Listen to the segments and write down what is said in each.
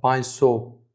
500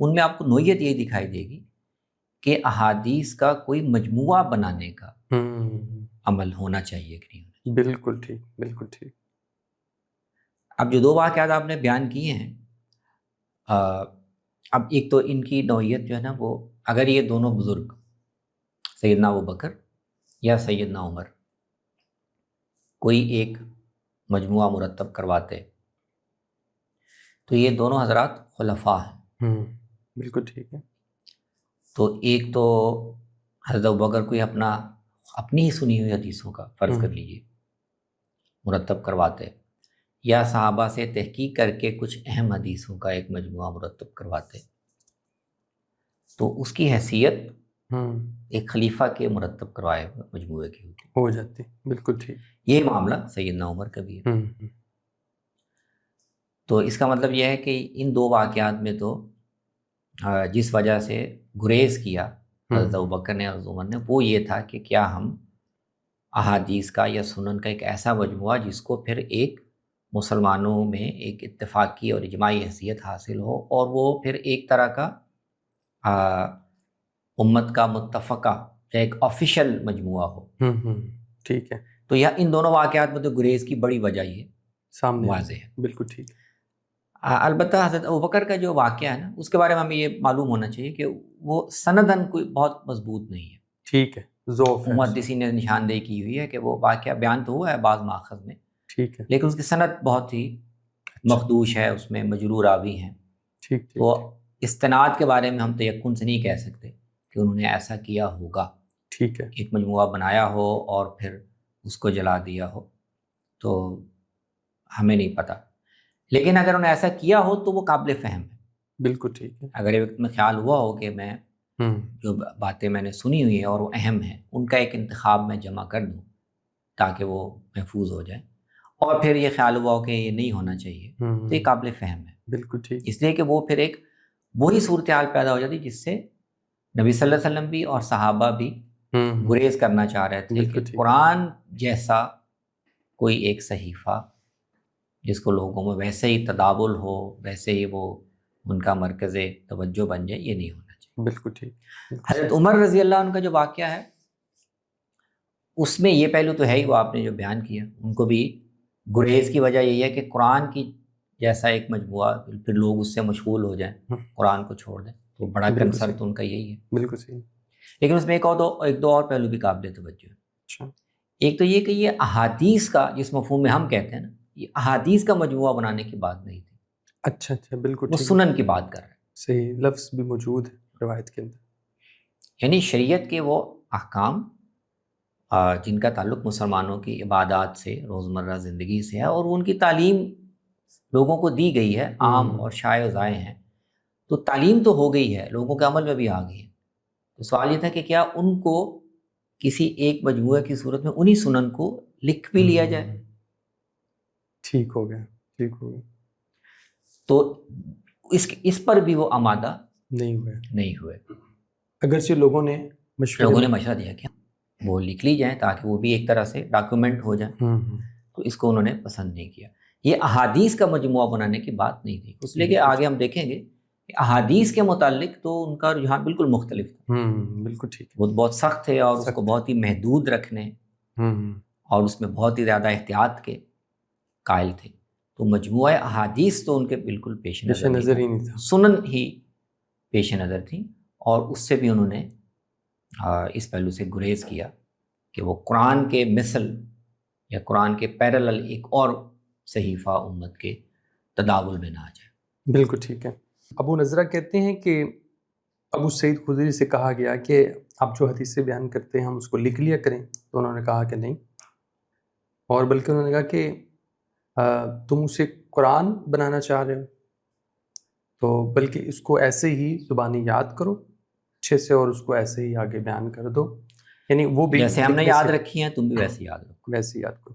ان میں آپ کو نوعیت یہی دکھائی دے گی کہ احادیث کا کوئی مجموعہ بنانے کا عمل ہونا چاہیے کہ نہیں ہونا چاہیے۔ بالکل ٹھیک، بالکل ٹھیک۔ اب جو دو واقعات آپ نے بیان کیے ہیں، اب ایک تو ان کی نوعیت جو ہے نا، وہ اگر یہ دونوں بزرگ سیدنا ابوبکر یا سیدنا عمر کوئی ایک مجموعہ مرتب کرواتے تو یہ دونوں حضرات خلفاء ہیں۔ بالکل ٹھیک ہے۔ تو ایک تو حضرت ابوبکر کوئی اپنی ہی سنی ہوئی حدیثوں کا فرض کر لیجیے مرتب کرواتے، یا صحابہ سے تحقیق کر کے کچھ اہم حدیثوں کا ایک مجموعہ مرتب کرواتے، تو اس کی حیثیت ایک خلیفہ کے مرتب کروائے مجموعے کی ہوتی ہو جاتی۔ بالکل ٹھیک۔ یہ معاملہ سیدنا عمر کا بھی ہے۔ تو اس کا مطلب یہ ہے کہ ان دو واقعات میں تو جس وجہ سے گریز کیا حضرت ابوبکر نے اور حضرت عمر نے، وہ یہ تھا کہ کیا ہم احادیث کا یا سنن کا ایک ایسا مجموعہ جس کو پھر ایک مسلمانوں میں ایک اتفاقی اور اجماعی حیثیت حاصل ہو، اور وہ پھر ایک طرح کا امت کا متفقہ یا ایک آفیشل مجموعہ ہو۔ ٹھیک ہے۔ تو یہ ان دونوں واقعات میں تو گریز کی بڑی وجہ یہ سامنے واضح ہے۔ بالکل ٹھیک۔ البتہ حضرت ابوبکر کا جو واقعہ ہے نا، اس کے بارے میں ہمیں یہ معلوم ہونا چاہیے کہ وہ سنداً کوئی بہت مضبوط نہیں ہے۔ ٹھیک ہے۔ محدثین نے نشاندہی کی ہوئی ہے کہ وہ واقعہ بیان تو ہوا ہے بعض ماخذ میں، ٹھیک ہے، لیکن اس کی سند بہت ہی مخدوش ہے، اس میں مجروح راوی ہیں۔ ٹھیک۔ تو استناد کے بارے میں ہم تیقن سے نہیں کہہ سکتے کہ انہوں نے ایسا کیا ہوگا، ٹھیک ہے، ایک مجموعہ بنایا ہو اور پھر اس کو جلا دیا ہو، تو ہمیں نہیں پتہ۔ لیکن اگر انہوں نے ایسا کیا ہو تو وہ قابل فہم ہے۔ بالکل ٹھیک ہے۔ اگر ایک وقت میں خیال ہوا ہو کہ میں جو باتیں میں نے سنی ہوئی ہیں اور وہ اہم ہیں، ان کا ایک انتخاب میں جمع کر دوں تاکہ وہ محفوظ ہو جائے، اور پھر یہ خیال ہوا ہو کہ یہ نہیں ہونا چاہیے، تو یہ قابل فہم ہے۔ بالکل ٹھیک۔ اس لیے کہ وہ پھر ایک وہی صورتحال پیدا ہو جاتی جس سے نبی صلی اللہ علیہ وسلم بھی اور صحابہ بھی گریز کرنا چاہ رہے تھے کہ قرآن جیسا کوئی ایک صحیفہ جس کو لوگوں میں ویسے ہی تداول ہو، ویسے ہی وہ ان کا مرکز توجہ بن جائے، یہ نہیں ہونا چاہیے۔ بالکل ٹھیک۔ حضرت عمر رضی اللہ عنہ کا جو واقعہ ہے، اس میں یہ پہلو تو ہے ہی، وہ آپ نے جو بیان کیا، ان کو بھی گریز کی وجہ یہی ہے کہ قرآن کی جیسا ایک مجموعہ پھر لوگ اس سے مشغول ہو جائیں، قرآن کو چھوڑ دیں، تو بڑا کنسرن تو ان کا یہی ہے۔ بالکل صحیح۔ لیکن اس میں ایک دو اور پہلو بھی قابل توجہ ہے۔ اچھا۔ ایک تو یہ کہ یہ احادیث کا جس مفہوم میں ہم کہتے ہیں نا، یہ احادیث کا مجموعہ بنانے کی بات نہیں تھی۔ اچھا اچھا، بالکل وہ ٹھیک۔ سنن کی بات کر رہے ہیں۔ صحیح، لفظ بھی موجود ہے روایت کے اندر۔ یعنی شریعت کے وہ احکام جن کا تعلق مسلمانوں کی عبادات سے، روزمرہ زندگی سے ہے، اور ان کی تعلیم لوگوں کو دی گئی ہے، عام اور شائع و ضائع ہیں، تو تعلیم تو ہو گئی ہے، لوگوں کے عمل میں بھی آ گئی ہے۔ تو سوال یہ تھا کہ کیا ان کو کسی ایک مجموعے کی صورت میں انہی سنن کو لکھ بھی لیا جائے؟ ٹھیک ہو گیا، ٹھیک ہو گیا۔ تو اس پر بھی وہ آمادہ نہیں ہوئے۔ اگرچہ لوگوں نے مشورہ دیا کہ وہ لکھ لی جائیں تاکہ وہ بھی ایک طرح سے ڈاکیومنٹ ہو جائیں، تو اس کو انہوں نے پسند نہیں کیا۔ یہ احادیث کا مجموعہ بنانے کی بات نہیں تھی، اس لیے کہ آگے ہم دیکھیں گے کہ احادیث کے متعلق تو ان کا رجحان بالکل مختلف تھا۔ بالکل ٹھیک۔ وہ بہت سخت تھے اور اس کو بہت ہی محدود رکھنے اور اس میں بہت ہی زیادہ احتیاط کے قائل تھے۔ تو مجموعہ احادیث تو ان کے بالکل پیش نظر ہی نہیں تھا، سنن ہی پیش نظر تھی، اور اس سے بھی انہوں نے اس پہلو سے گریز کیا کہ وہ قرآن کے مثل یا قرآن کے پیرالل ایک اور صحیفہ امت کے تداول میں نہ آ جائے۔ بالکل ٹھیک ہے۔ ابو نضرہ کہتے ہیں کہ ابو سعید خدری سے کہا گیا کہ آپ جو حدیثیں بیان کرتے ہیں ہم اس کو لکھ لیا کریں، تو انہوں نے کہا کہ نہیں، اور بلکہ انہوں نے کہا کہ تم اسے قرآن بنانا چاہ رہے ہو تو بلکہ اس کو ایسے ہی زبانی یاد کرو اچھے سے، اور اس کو ایسے ہی آگے بیان کر دو، یعنی وہ بھی جیسے ہم نے یاد رکھی ہیں تم بھی ویسے یاد رکھو، ویسے یاد کرو،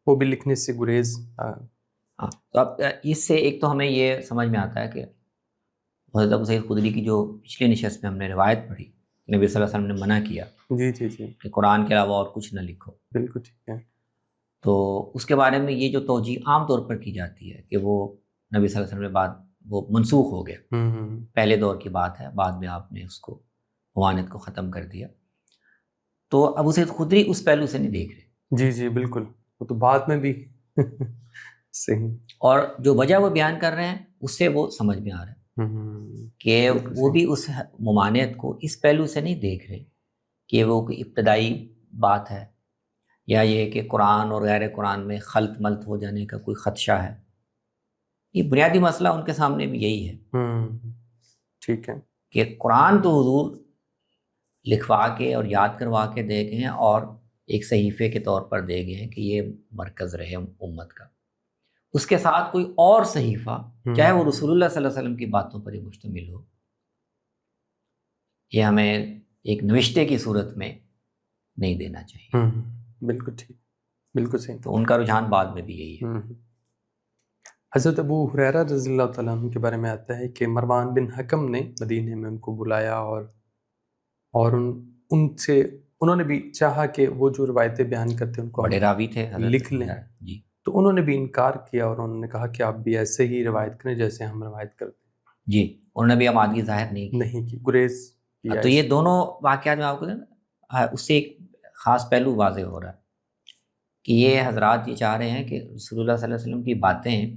وہ بھی لکھنے سے گریز۔ ہاں، تو اب اس سے ایک تو ہمیں یہ سمجھ میں آتا ہے کہ حضرت ابو سعید خدری کی جو پچھلی نشست میں ہم نے روایت پڑھی، نبی صلی اللہ علیہ وسلم نے منع کیا کہ قرآن کے علاوہ اور کچھ نہ لکھو، بالکل ٹھیک ہے، تو اس کے بارے میں یہ جو توجیہ عام طور پر کی جاتی ہے کہ وہ نبی صلی اللہ علیہ وسلم نے بات وہ منسوخ ہو گیا، ہوں پہلے دور کی بات ہے، بعد میں آپ نے اس کو ممانعت کو ختم کر دیا۔ تو ابو سعید خدری اس پہلو سے نہیں دیکھ رہے، جی جی بالکل، وہ تو بعد میں بھی صحیح۔ اور جو وجہ وہ بیان کر رہے ہیں اس سے وہ سمجھ میں آ رہا ہے کہ بالکل وہ صحیح۔ بھی اس ممانعت کو اس پہلو سے نہیں دیکھ رہے کہ وہ کوئی ابتدائی بات ہے، یا یہ کہ قرآن اور غیر قرآن میں خلط ملط ہو جانے کا کوئی خدشہ ہے۔ یہ بنیادی مسئلہ ان کے سامنے بھی یہی ہے ٹھیک ہے۔ کہ قرآن تو حضور لکھوا کے اور یاد کروا کے دے گئے ہیں، اور ایک صحیفے کے طور پر دے گئے ہیں کہ یہ مرکز رہے امت کا۔ اس کے ساتھ کوئی اور صحیفہ، چاہے وہ رسول اللہ صلی اللہ علیہ وسلم کی باتوں پر ہی مشتمل ہو، یہ ہمیں ایک نوشتے کی صورت میں نہیں دینا چاہیے۔ بالکل ٹھیک، بالکل صحیح۔ تو ان کا رجحان بعد میں بھی یہی ہے۔ حضرت ابو ہریرہ رضی اللہ تعالیٰ عنہ کے بارے میں آتا ہے کہ مروان بن حکم نے مدینے میں ان کو بلایا، اور ان سے انہوں نے بھی چاہا کہ وہ جو روایتیں بیان کرتے ہیں ان کو بڑے راوی تھے حضرت لکھ لیں، جی، تو انہوں نے بھی انکار کیا، اور انہوں نے کہا کہ آپ بھی ایسے ہی روایت کریں جیسے ہم روایت کرتے ہیں۔ جی، انہوں نے بھی آمادگی ظاہر نہیں کی، گریز کیا۔ تو یہ دونوں واقعات میں آپ کو اس سے ایک خاص پہلو واضح ہو رہا ہے کہ یہ حضرات یہ چاہ رہے ہیں کہ رسول اللہ صلی اللہ علیہ وسلم کی باتیں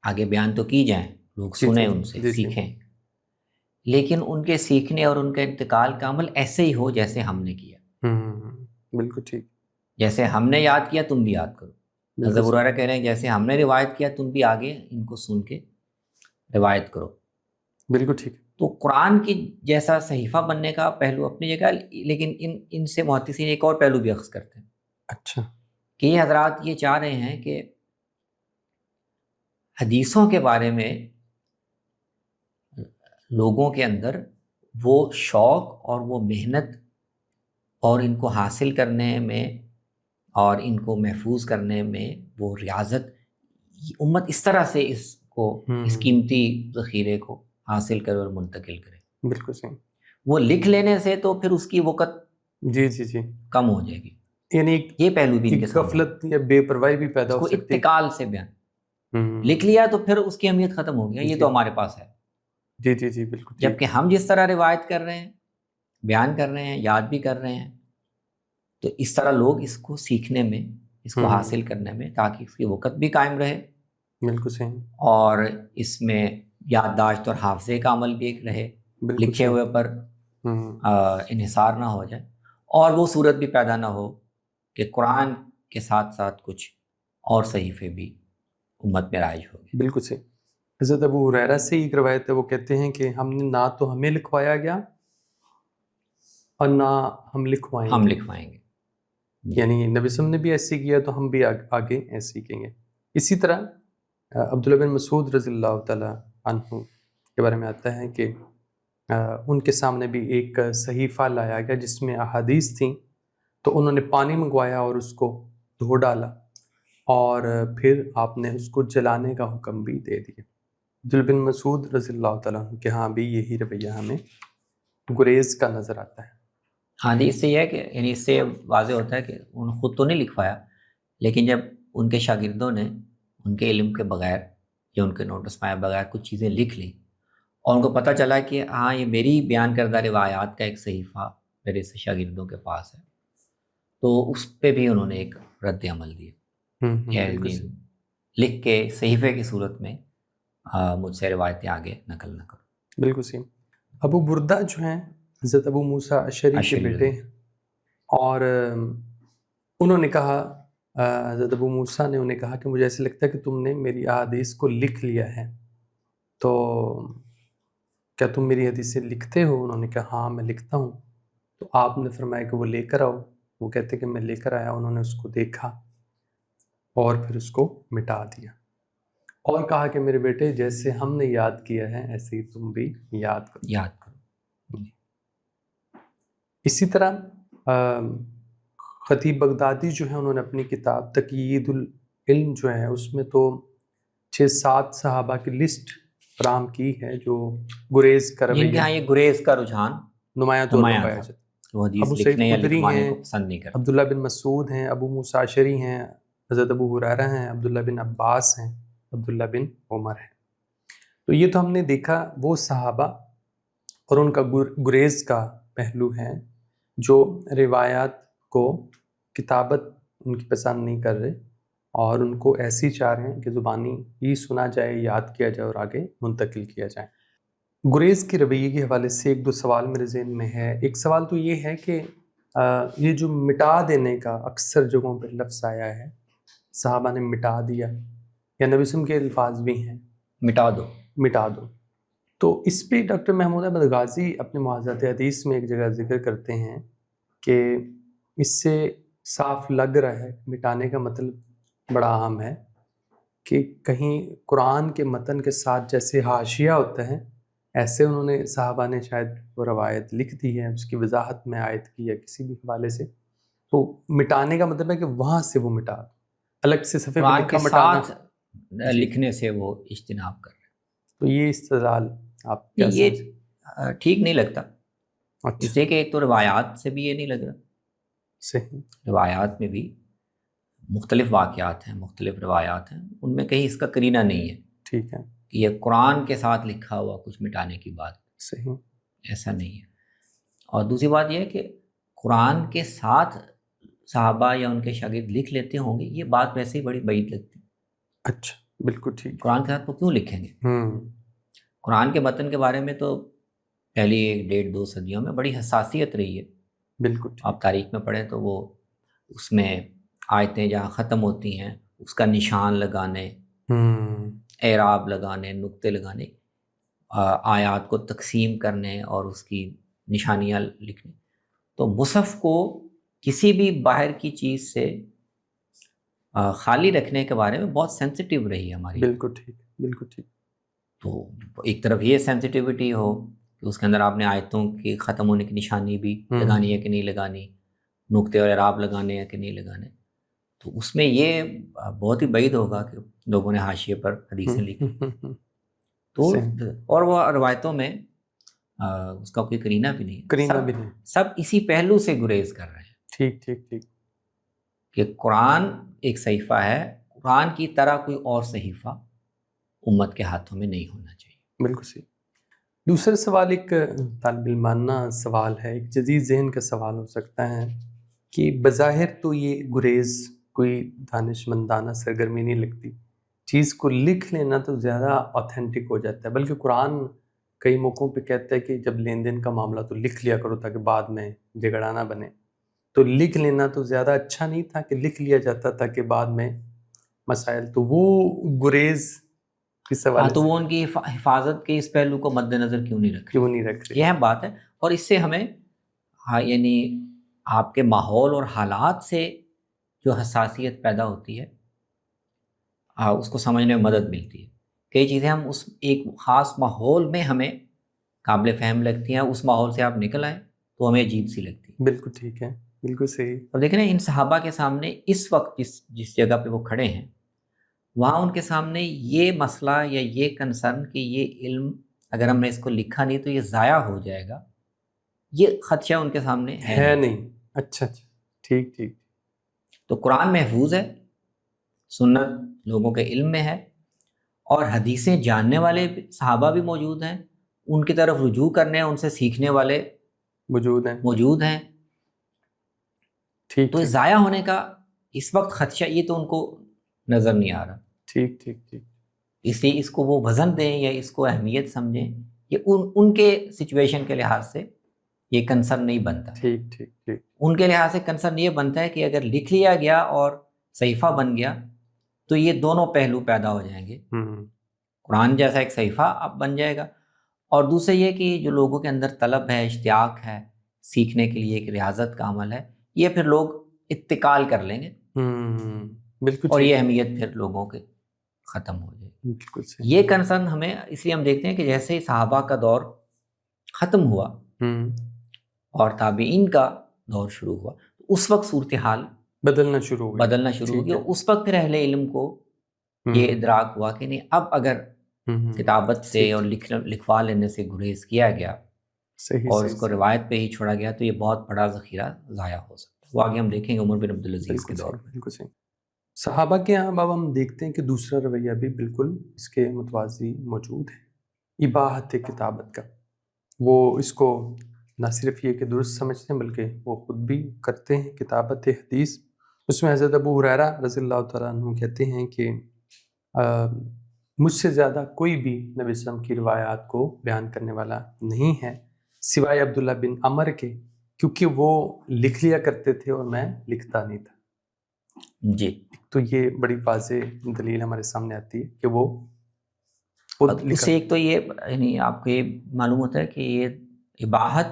آگے بیان تو کی جائیں، لوگ سنیں، ان سے سیکھیں، لیکن ان کے سیکھنے اور ان کے انتقال کا عمل ایسے ہی ہو جیسے ہم نے کیا۔ بالکل ٹھیک، جیسے ہم نے یاد کیا تم بھی یاد کرو۔ حضرت ابو ہریرہ کہہ رہے ہیں جیسے ہم نے روایت کیا تم بھی آگے ان کو سن کے روایت کرو۔ بالکل ٹھیک۔ تو قرآن کی جیسا صحیفہ بننے کا پہلو اپنی جگہ، لیکن ان سے محدثین ایک اور پہلو بھی اخذ کرتے ہیں۔ اچھا، کہ یہ حضرات یہ چاہ رہے ہیں کہ حدیثوں کے بارے میں لوگوں کے اندر وہ شوق اور وہ محنت اور ان کو حاصل کرنے میں اور ان کو محفوظ کرنے میں وہ ریاضت، امت اس طرح سے اس کو اس قیمتی ذخیرے کو حاصل کرے اور منتقل کرے۔ بالکل صحیح۔ وہ لکھ لینے سے تو پھر اس کی وقت جی جی جی کم ہو جائے گی، یعنی یہ پہلو بھی ان کے سامنے، غفلت یا بے پرواہی بھی پیدا اس کو ہو سکتی ہے۔ اتقال سے بیان لکھ لیا تو پھر اس کی اہمیت ختم ہو گیا، یہ تو ہمارے پاس ہے۔ جی جی جی بالکل، جبکہ ہم جس طرح روایت کر رہے ہیں، بیان کر رہے ہیں، یاد بھی کر رہے ہیں، تو اس طرح لوگ اس کو سیکھنے میں، اس کو حاصل کرنے میں، تاکہ اس کی وقت بھی قائم رہے، بالکل صحیح، اور اس میں یادداشت اور حافظے کا عمل بھی ایک رہے، لکھے ہوئے پر انحصار نہ ہو جائے، اور وہ صورت بھی پیدا نہ ہو کہ قرآن کے ساتھ ساتھ کچھ اور صحیفے بھی امت میں رائج ہو گئے۔ بالکل صحیح۔ حضرت ابو ہریرہ سے ایک روایت ہے، وہ کہتے ہیں کہ ہم نے نہ تو ہمیں لکھوایا گیا اور نہ ہم لکھوائیں گے، یعنی نبی صلی اللہ علیہ وسلم نے بھی ایسے کیا تو ہم بھی آگے ایسے ہی کریں گے۔ اسی طرح عبداللہ بن مسعود رضی اللہ تعالیٰ عنہ کے بارے میں آتا ہے کہ ان کے سامنے بھی ایک صحیفہ لایا گیا جس میں احادیث تھیں، تو انہوں نے پانی منگوایا اور اس کو دھو ڈالا، اور پھر آپ نے اس کو جلانے کا حکم بھی دے دیا۔ عبداللہ بن مسعود رضی اللہ تعالیٰ عنہ کے ہاں بھی یہی رویہ ہمیں گریز کا نظر آتا ہے۔ ہاں جی، اس سے یہ ہے کہ یعنی اس سے واضح ہوتا ہے کہ انہوں خود تو نہیں لکھوایا، لیکن جب ان کے شاگردوں نے ان کے علم کے بغیر یا ان کے نوٹس پائے بغیر کچھ چیزیں لکھ لیں، اور ان کو پتہ چلا کہ ہاں یہ میری بیان کردہ روایات کا ایک صحیفہ میرے سے شاگردوں کے پاس ہے، تو اس پہ بھی انہوں نے ایک رد عمل دیا، یعنی لکھ کے صحیفے کی صورت میں مجھ سے روایتیں آگے نقل نہ کرو۔ بالکل صحیح۔ ابو بردہ جو ہیں حضرت ابو موسیٰ اشعری کے بیٹے ہیں، اور انہوں نے کہا، حضرت ابو موسیٰ نے انہیں کہا کہ مجھے ایسے لگتا ہے کہ تم نے میری احادیث کو لکھ لیا ہے، تو کیا تم میری حدیثیں لکھتے ہو؟ انہوں نے کہا ہاں میں لکھتا ہوں۔ تو آپ نے فرمایا کہ وہ لے کر آؤ۔ وہ کہتے کہ میں لے کر آیا، انہوں نے اس کو دیکھا اور پھر اس کو مٹا دیا، اور کہا کہ میرے بیٹے جیسے ہم نے یاد کیا ہے ایسے ہی تم بھی یاد کرو۔ اسی طرح خطیب بغدادی جو ہے، انہوں نے اپنی کتاب تقیید العلم جو ہے اس میں تو 6-7 صحابہ کی لسٹ فراہم کی ہے جو گریز کا رویہ، جن کے ہاں یہ گریز کا رجحان نمایاں طور پر پایا جاتا ہے۔ وہ حدیث ابو لکھنے یا سعید خدری لکھوانے ہیں، کو پسند نہیں کرتے۔ عبداللہ بن مسعود ہیں، ابو موسیٰ اشعری ہیں، حضرت ابو ہریرہ ہیں، عبداللہ بن عباس ہیں، عبداللہ بن عمر ہے۔ تو یہ تو ہم نے دیکھا وہ صحابہ اور ان کا گریز کا پہلو ہے جو روایات کو کتابت ان کی پسند نہیں کر رہے اور ان کو ایسی چاہ رہے ہیں کہ زبانی ہی سنا جائے، یاد کیا جائے اور آگے منتقل کیا جائے۔ گریز کی رویے کے حوالے سے ایک دو سوال میرے ذہن میں ہے۔ ایک سوال تو یہ ہے کہ یہ جو مٹا دینے کا اکثر جگہوں پہ لفظ آیا ہے، صحابہ نے مٹا دیا، یا نبی وسلم کے الفاظ بھی ہیں مٹا دو، مٹا دو، تو اس پہ ڈاکٹر محمود احمد غازی اپنے معاذات حدیث میں ایک جگہ ذکر کرتے ہیں کہ اس سے صاف لگ رہا ہے مٹانے کا مطلب بڑا اہم ہے کہ کہیں قرآن کے متن کے ساتھ جیسے حاشیہ ہوتا ہے، ایسے انہوں نے صحابہ نے شاید وہ روایت لکھ دی ہے، اس کی وضاحت میں آیت کی ہے کسی بھی حوالے سے، تو مٹانے کا مطلب ہے کہ وہاں سے وہ مٹا دو، الگ سے صفحے پہ قرآن لکھا کے مٹانا۔ ساتھ لکھنے سے وہ اجتناب کر رہے ہیں۔ تو یہ استدلال آپ کیا یہ سمجھیں؟ ٹھیک نہیں لگتا، اچھا، اس لیے کہ ایک تو روایات سے بھی یہ نہیں لگ رہا، صحیح، روایات میں بھی مختلف واقعات ہیں، مختلف روایات ہیں، ان میں کہیں اس کا قرینہ نہیں ہے ٹھیک ہے، کہ یہ قرآن کے ساتھ لکھا ہوا کچھ مٹانے کی بات، صحیح، ایسا نہیں ہے۔ اور دوسری بات یہ ہے کہ قرآن کے ساتھ صحابہ یا ان کے شاگرد لکھ لیتے ہوں گے، یہ بات ویسے ہی بڑی بعید لگتی ہے۔ اچھا، بالکل ٹھیک، قرآن کے ساتھ وہ کیوں لکھیں گے؟ قرآن کے متن کے بارے میں تو پہلی 1.5-2 صدیوں میں بڑی حساسیت رہی ہے، بالکل ٹھیک، آپ تاریخ میں پڑھیں تو وہ اس میں آیتیں جہاں ختم ہوتی ہیں اس کا نشان لگانے، اعراب لگانے، نقطے لگانے، آیات کو تقسیم کرنے اور اس کی نشانیاں لکھنے، تو مصحف کو کسی بھی باہر کی چیز سے خالی رکھنے کے بارے میں بہت سینسٹیو رہی ہے ہماری۔ بالکل ٹھیک، بالکل ٹھیک، تو ایک طرف یہ سینسٹیوٹی ہو کہ اس کے اندر آپ نے آیتوں کی ختم ہونے کی نشانی بھی لگانی ہے کہ نہیں لگانی، نقطے اور اعراب لگانے ہیں کہ نہیں لگانے، تو اس میں یہ بہت ہی بعید ہوگا کہ لوگوں نے حاشیے پر حدیثیں لکھی، تو اور وہ روایتوں میں اس کا کوئی قرینہ بھی نہیں ہے، قرینہ بھی نہیں، سب اسی پہلو سے گریز کر رہے ہیں ٹھیک ٹھیک ٹھیک، کہ قرآن ایک صحیفہ ہے، قرآن کی طرح کوئی اور صحیفہ امت کے ہاتھوں میں نہیں ہونا چاہیے۔ بالکل صحیح۔ دوسرا سوال ایک طالب علمانہ سوال ہے، ایک جدید ذہن کا سوال ہو سکتا ہے کہ بظاہر تو یہ گریز کوئی دانش مندانہ سرگرمی نہیں لگتی، چیز کو لکھ لینا تو زیادہ اوتھینٹک ہو جاتا ہے، بلکہ قرآن کئی موقعوں پہ کہتا ہے کہ جب لین دین کا معاملہ تو لکھ لیا کرو تاکہ بعد میں جھگڑا نہ بنے، تو لکھ لینا تو زیادہ اچھا نہیں تھا کہ لکھ لیا جاتا تھا کہ بعد میں مسائل، تو وہ گریز کس حوالے سے تو وہ ان کی حفاظت کے اس پہلو کو مد نظر کیوں نہیں رکھ رہے؟ یہ اہم بات ہے، اور اس سے ہمیں یعنی آپ کے ماحول اور حالات سے جو حساسیت پیدا ہوتی ہے اس کو سمجھنے میں مدد ملتی ہے۔ کئی چیزیں ہم اس ایک خاص ماحول میں ہمیں قابل فہم لگتی ہیں، اس ماحول سے آپ نکل آئیں تو ہمیں عجیب سی لگتی ہے۔ بالکل ٹھیک ہے، بالکل صحیح۔ اور دیکھیں نا، ان صحابہ کے سامنے اس وقت جس جگہ پہ وہ کھڑے ہیں، وہاں ان کے سامنے یہ مسئلہ یا یہ کنسرن کہ یہ علم اگر ہم نے اس کو لکھا نہیں تو یہ ضائع ہو جائے گا، یہ خدشہ ان کے سامنے ہے نہیں۔ اچھا اچھا، ٹھیک ٹھیک۔ تو قرآن محفوظ ہے، سنت لوگوں کے علم میں ہے، اور حدیثیں جاننے والے صحابہ بھی موجود ہیں، ان کی طرف رجوع کرنے، ان سے سیکھنے والے موجود ہیں، ٹھیک، تو ضائع ہونے کا اس وقت خدشہ یہ تو ان کو نظر نہیں آ رہا، ٹھیک ٹھیک ٹھیک، اس لیے اس کو وہ وزن دیں یا اس کو اہمیت سمجھیں، یہ ان کے سچویشن کے لحاظ سے یہ کنسرن نہیں بنتا۔ ٹھیک ٹھیک ٹھیک، ان کے لحاظ سے کنسرن یہ بنتا ہے کہ اگر لکھ لیا گیا اور صحیفہ بن گیا تو یہ دونوں پہلو پیدا ہو جائیں گے، قرآن جیسا ایک صحیفہ اب بن جائے گا، اور دوسرے یہ کہ جو لوگوں کے اندر طلب ہے، اشتیاق ہے سیکھنے کے لیے، ایک ریاضت کا عمل ہے، یہ پھر لوگ اتکال کر لیں گے، بالکل، اور یہ اہمیت پھر لوگوں کے ختم ہو جائے گی۔ بالکل صحیح۔ یہ کنسرن ہمیں اس لیے ہم دیکھتے ہیں کہ جیسے ہی صحابہ کا دور ختم ہوا اور تابعین کا دور شروع ہوا، اس وقت صورتحال بدلنا شروع ہوگی، اور اس وقت پھر اہل علم کو یہ ادراک ہوا کہ نہیں، اب اگر کتابت سے اور لکھوا لینے سے گریز کیا گیا اور اس کو روایت پہ ہی چھوڑا گیا تو یہ بہت بڑا ذخیرہ ضائع ہو سکتا ہے۔ وہ آگے ہم دیکھیں گے عمر بن عبدالعزیز کے دور میں۔ صحابہ کے یہاں اب ہم دیکھتے ہیں کہ دوسرا رویہ بھی بالکل اس کے متوازی موجود ہے، اباحت کتابت کا۔ وہ اس کو نہ صرف یہ کہ درست سمجھتے ہیں بلکہ وہ خود بھی کرتے ہیں کتابت حدیث۔ اس میں حضرت ابو ہریرہ رضی اللہ تعالیٰ عنہ کہتے ہیں کہ مجھ سے زیادہ کوئی بھی نبی صلی اللہ علیہ وسلم کی روایات کو بیان کرنے والا نہیں ہے سوائے عبداللہ بن عمر کے، کیونکہ وہ لکھ لیا کرتے تھے اور میں لکھتا نہیں تھا۔ جی، تو یہ بڑی واضح دلیل ہمارے سامنے آتی ہے کہ وہ خود اس سے ایک تو یہ یعنی آپ کو یہ معلوم ہوتا ہے کہ یہ اباحت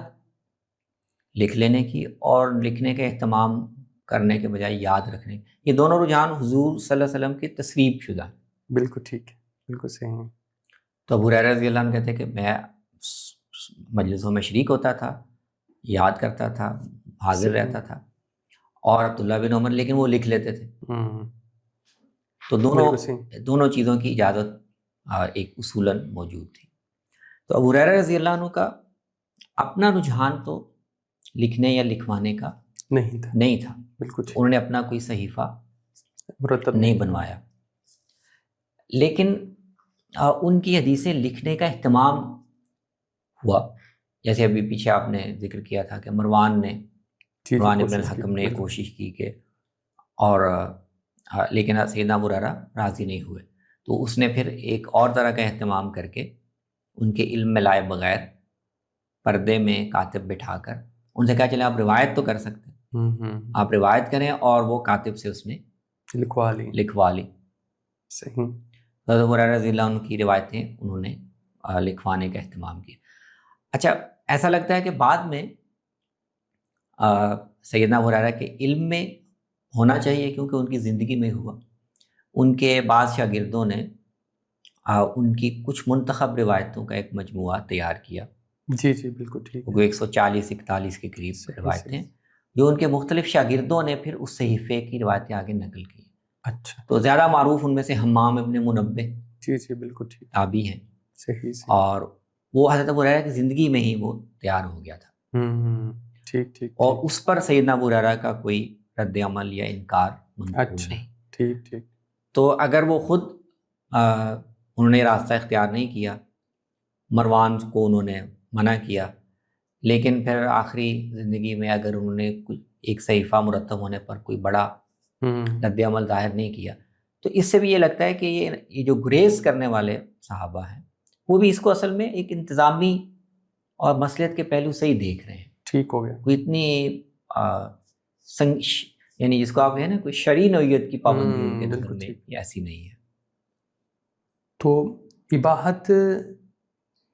لکھ لینے کی اور لکھنے کے اہتمام کرنے کے بجائے یاد رکھنے، یہ دونوں رجحان حضور صلی اللہ علیہ وسلم کی تصویب شدہ ہیں۔ بالکل ٹھیک ہے، بالکل صحیح ہے۔ تو ابو ہریرہ رضی اللہ عنہ کہتے ہیں کہ میں مجلسوں میں شریک ہوتا تھا، یاد کرتا تھا، حاضر رہتا تھا، اور عبداللہ بن عمر لیکن وہ لکھ لیتے تھے۔ تو دونوں چیزوں کی اجازت ایک اصولاً موجود تھی۔ تو ابو ہریرہ رضی اللہ عنہ کا اپنا رجحان تو لکھنے یا لکھوانے کا نہیں تھا، بالکل انہوں نے اپنا کوئی صحیفہ مرتب نہیں بنوایا، لیکن ان کی حدیثیں لکھنے کا اہتمام ہوا۔ جیسے ابھی پیچھے آپ نے ذکر کیا تھا کہ مروان ابن الحکم نے کوشش کی کہ اور لیکن سیدنا ابو ہریرہ راضی نہیں ہوئے، تو اس نے پھر ایک اور طرح کا اہتمام کر کے ان کے علم میں لائے بغیر پردے میں کاتب بٹھا کر ان سے کہا چلے آپ روایت تو کر سکتے ہیں، آپ روایت کریں، اور وہ کاتب سے اس نے لکھوا لی۔ صحیح۔ حضرت ابو ہریرہ رضی اللہ عنہ کی روایتیں انہوں نے لکھوانے کا اہتمام کیا۔ اچھا، ایسا لگتا ہے کہ بعد میں سیدنا ابو ہریرہ کے علم میں ہونا چاہیے، کیونکہ ان کی زندگی میں ہوا، ان کے بعض شاگردوں نے ان کی کچھ منتخب روایتوں کا ایک مجموعہ تیار کیا۔ جی بالکل ٹھیک ہے۔ 140-41 کے قریب روایتیں جو ان کے مختلف شاگردوں نے پھر اس صحیفے کی روایتیں آگے نقل کی۔ اچھا، تو زیادہ معروف ان میں سے حمام ابن منبہ جی بالکل ٹھیک، تابعی ہیں، صحیح۔ اور وہ حضرت ابو ہریرہ کی زندگی میں ہی وہ تیار ہو گیا تھا، ٹھیک۔ اور اس پر سیدنا ابو ہریرہ کا کوئی رد عمل یا انکار منقول نہیں۔ ٹھیک۔ تو اگر وہ خود انہوں نے راستہ اختیار نہیں کیا، مروان کو انہوں نے منع کیا، لیکن پھر آخری زندگی میں اگر انہوں نے ایک صحیفہ مرتب ہونے پر کوئی بڑا رد عمل ظاہر نہیں کیا، تو اس سے بھی یہ لگتا ہے کہ یہ جو گریز کرنے والے صحابہ ہیں وہ بھی اس کو اصل میں ایک انتظامی اور مصلحت کے پہلو سے ہی دیکھ رہے ہیں۔ ٹھیک ہو گیا، کوئی اتنی یعنی جس کو آپ کہیں نا کوئی شرعی نوعیت کی پابندی ان کے نظر میں ایسی نہیں ہے۔ تو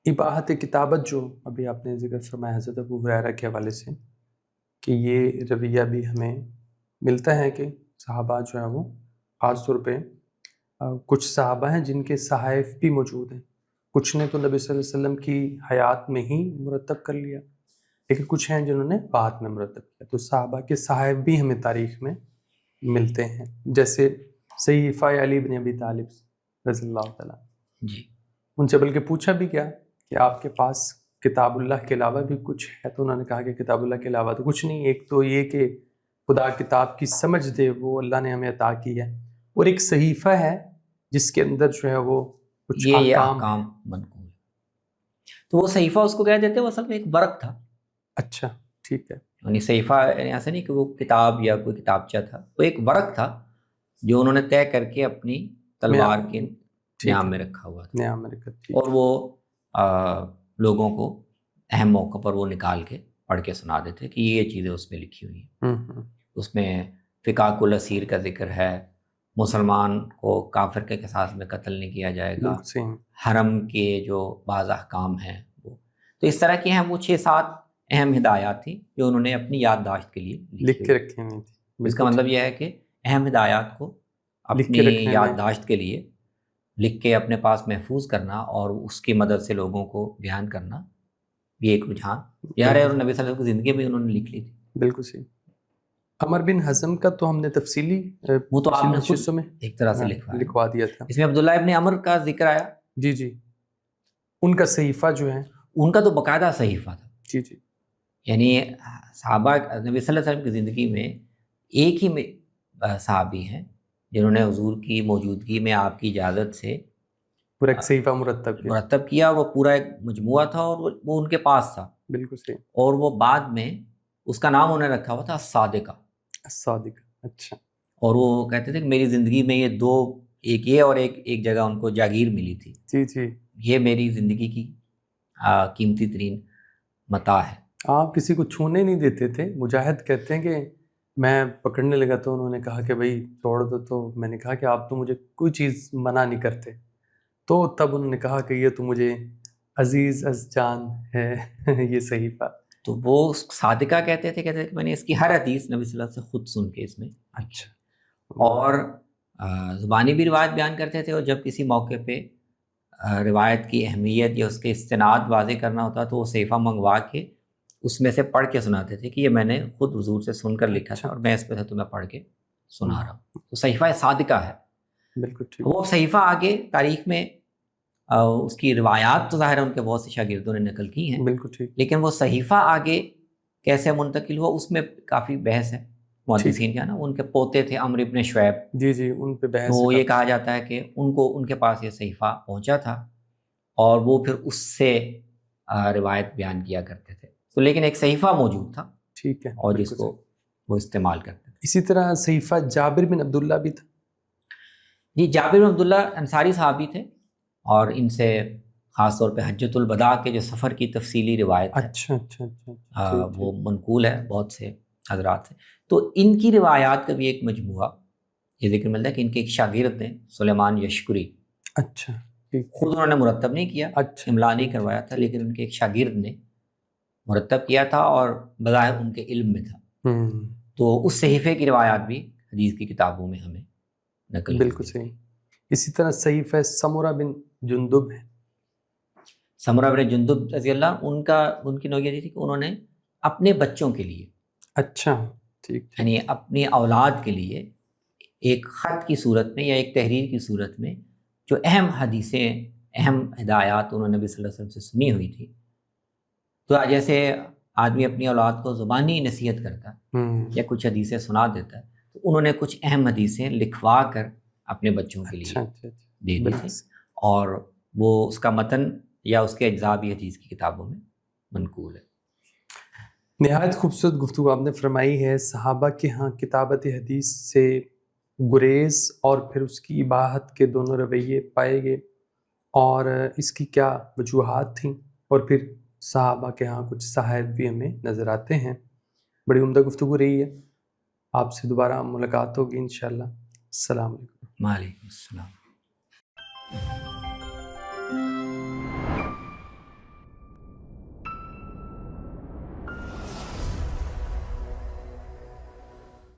اباحت کتابت جو ابھی آپ نے ذکر فرمایا حضرت ابو ہریرہ کے حوالے سے، کہ یہ رویہ بھی ہمیں ملتا ہے کہ صحابہ جو ہے وہ خاص طور پہ کچھ صحابہ ہیں جن کے صحائف بھی موجود ہیں، کچھ نے تو نبی صلی اللہ علیہ وسلم کی حیات میں ہی مرتب کر لیا، لیکن کچھ ہیں جنہوں نے بعد میں مرتب کیا۔ تو صحابہ کے صحائف بھی ہمیں تاریخ میں ملتے ہیں، جیسے صحیفہ علی بن ابی طالب رضی اللہ تعالیٰ جی، ان سے بلکہ پوچھا بھی کیا کہ آپ کے پاس کتاب اللہ کے علاوہ بھی کچھ ہے؟ تو انہوں نے کہا کہ کتاب اللہ کے علاوہ تو کچھ نہیں، ایک تو یہ کہ خدا کتاب کی سمجھ دے وہ اللہ نے ہمیں عطا کی ہے، اور ایک صحیفہ ہے جس کے اندر جو ہے وہ کچھ احکام منقول ہے۔ تو وہ صحیفہ اس کو کہہ دیتے وہ اصل میں ایک ورق تھا۔ اچھا، ٹھیک ہے۔ یعنی صحیفہ ایسا نہیں کہ وہ کتاب یا کوئی کتابچہ تھا، وہ ایک ورق تھا جو انہوں نے طے کر کے اپنی تلوار کے نیام میں رکھا ہوا تھا، اور وہ لوگوں کو اہم موقع پر وہ نکال کے پڑھ کے سنا دیتے کہ یہ چیزیں اس میں لکھی ہوئی ہیں۔ اس میں فکاک الاسیر کا ذکر ہے، مسلمان کو کافر کے قصاص میں قتل نہیں کیا جائے گا، حرم کے جو بعض احکام ہیں وہ، تو اس طرح کی ہیں وہ 6-7 اہم ہدایات تھیں جو انہوں نے اپنی یادداشت کے لیے لکھ کے رکھی ہوئی تھی۔ اس کا مطلب یہ ہے کہ اہم ہدایات کو اپنی یادداشت کے لیے لکھ کے اپنے پاس محفوظ کرنا اور اس کی مدد سے لوگوں کو بیان کرنا بھی ایک رجحان یار ہے، اور نبی صلی اللہ علیہ وسلم کی زندگی میں انہوں نے لکھ لی تھی۔ بالکل صحیح۔ عمر بن حزم کا تو ہم نے تفصیلی وہ تو آپ نے خود ایک طرح سے لکھوا دیا تھا، اس میں عبداللہ ابن عمر کا ذکر آیا۔ جی، ان کا صحیفہ جو ہے ان کا تو باقاعدہ صحیفہ تھا۔ جی، یعنی صحابہ نبی صلی اللہ علیہ وسلم کی زندگی میں ایک ہی صحابی ہیں جنہوں نے حضور کی موجودگی میں آپ کی اجازت سے پورا ایک صحیفہ مرتب کیا. مرتب کیا. وہ پورا ایک مجموعہ تھا اور وہ ان کے پاس تھا. بالکل صحیح. اور وہ بعد میں اس کا نام انہوں نے رکھا ہوا تھا الصادقہ. الصادق. اچھا. اور وہ کہتے تھے کہ میری زندگی میں یہ دو، ایک یہ اور ایک جگہ ان کو جاگیر ملی تھی. جی جی. یہ میری زندگی کی قیمتی ترین متاع ہے. آپ کسی کو چھونے نہیں دیتے تھے. مجاہد کہتے ہیں کہ میں پکڑنے لگا تو انہوں نے کہا کہ بھائی چھوڑ دو، تو میں نے کہا کہ آپ تو مجھے کوئی چیز منع نہیں کرتے. تو تب انہوں نے کہا کہ یہ تو مجھے عزیز از جان ہے یہ صحیفہ. تو وہ صادقہ کہتے تھے کہ میں نے اس کی ہر حدیث نبی صلی اللہ علیہ وسلم سے خود سن کے اس میں. اچھا. اور زبانی بھی روایت بیان کرتے تھے، اور جب کسی موقع پہ روایت کی اہمیت یا اس کے استناد واضح کرنا ہوتا تو وہ صحیفہ منگوا کے اس میں سے پڑھ کے سناتے تھے کہ یہ میں نے خود حضور سے سن کر لکھا تھا اور میں اس پہ تمہیں پڑھ کے سنا رہا ہوں. تو صحیفہ صادقہ ہے. بالکل ٹھیک. وہ صحیفہ آگے تاریخ میں اس کی روایات تو ظاہر ہے ان کے بہت سے شاگردوں نے نقل کی ہیں. بالکل ٹھیک. لیکن وہ صحیفہ آگے کیسے منتقل ہوا اس میں کافی بحث ہے محدثین کا نا. ان کے پوتے تھے عمرو ابن شعیب. جی جی، ان پہ بحث. تو یہ کہا جاتا ہے کہ ان کے پاس یہ صحیفہ پہنچا تھا اور وہ پھر اس سے روایت بیان کیا کرتے تھے. تو لیکن ایک صحیفہ موجود تھا. ٹھیک ہے. اور جس کو وہ استعمال کرتے تھے. اسی طرح صحیفہ جابر بن عبداللہ بھی تھا. یہ جابر بن عبداللہ انصاری صحابی تھے، اور ان سے خاص طور پہ حجۃ الوداع کے جو سفر کی تفصیلی روایت ہے اچھا اچھا اچھا. وہ منقول ہے بہت سے حضرات سے. تو ان کی روایات کا بھی ایک مجموعہ یہ ذکر ملتا ہے کہ ان کے ایک شاگرد نے سلیمان یشکری. اچھا. خود انہوں نے مرتب نہیں کیا، املا نہیں کروایا تھا، لیکن ان کے ایک شاگرد نے مرتب کیا تھا اور بظاہر ان کے علم میں تھا. تو اس صحیفے کی روایات بھی حدیث کی کتابوں میں ہمیں نقل. بالکل صحیح. اسی طرح صحیفہ سمرہ بن جندب ہے. سمرہ بن جندب رضی اللہ ان کی نوعیت یہ تھی کہ انہوں نے اپنے بچوں کے لیے، اچھا ٹھیک، یعنی اپنی اولاد کے لیے ایک خط کی صورت میں یا ایک تحریر کی صورت میں جو اہم حدیثیں، اہم ہدایات انہوں نے نبی صلی اللہ علیہ وسلم سے سنی ہوئی تھی. تو جیسے آدمی اپنی اولاد کو زبانی نصیحت کرتا ہے یا کچھ حدیثیں سنا دیتا ہے، تو انہوں نے کچھ اہم حدیثیں لکھوا کر اپنے بچوں کے لیے دے دی تھی، اور وہ اس کا متن یا اس کے اجزاء بھی حدیث کی کتابوں میں منقول ہے. نہایت خوبصورت گفتگو آپ نے فرمائی ہے. صحابہ کے ہاں کتابت حدیث سے گریز اور پھر اس کی اباحت کے دونوں رویے پائے گئے، اور اس کی کیا وجوہات تھیں، اور پھر صحابہ کے ہاں کچھ صحائف بھی ہمیں نظر آتے ہیں. بڑی عمدہ گفتگو رہی ہے. آپ سے دوبارہ ملاقات ہوگی انشاءاللہ. السلام علیکم. وعلیکم السلام.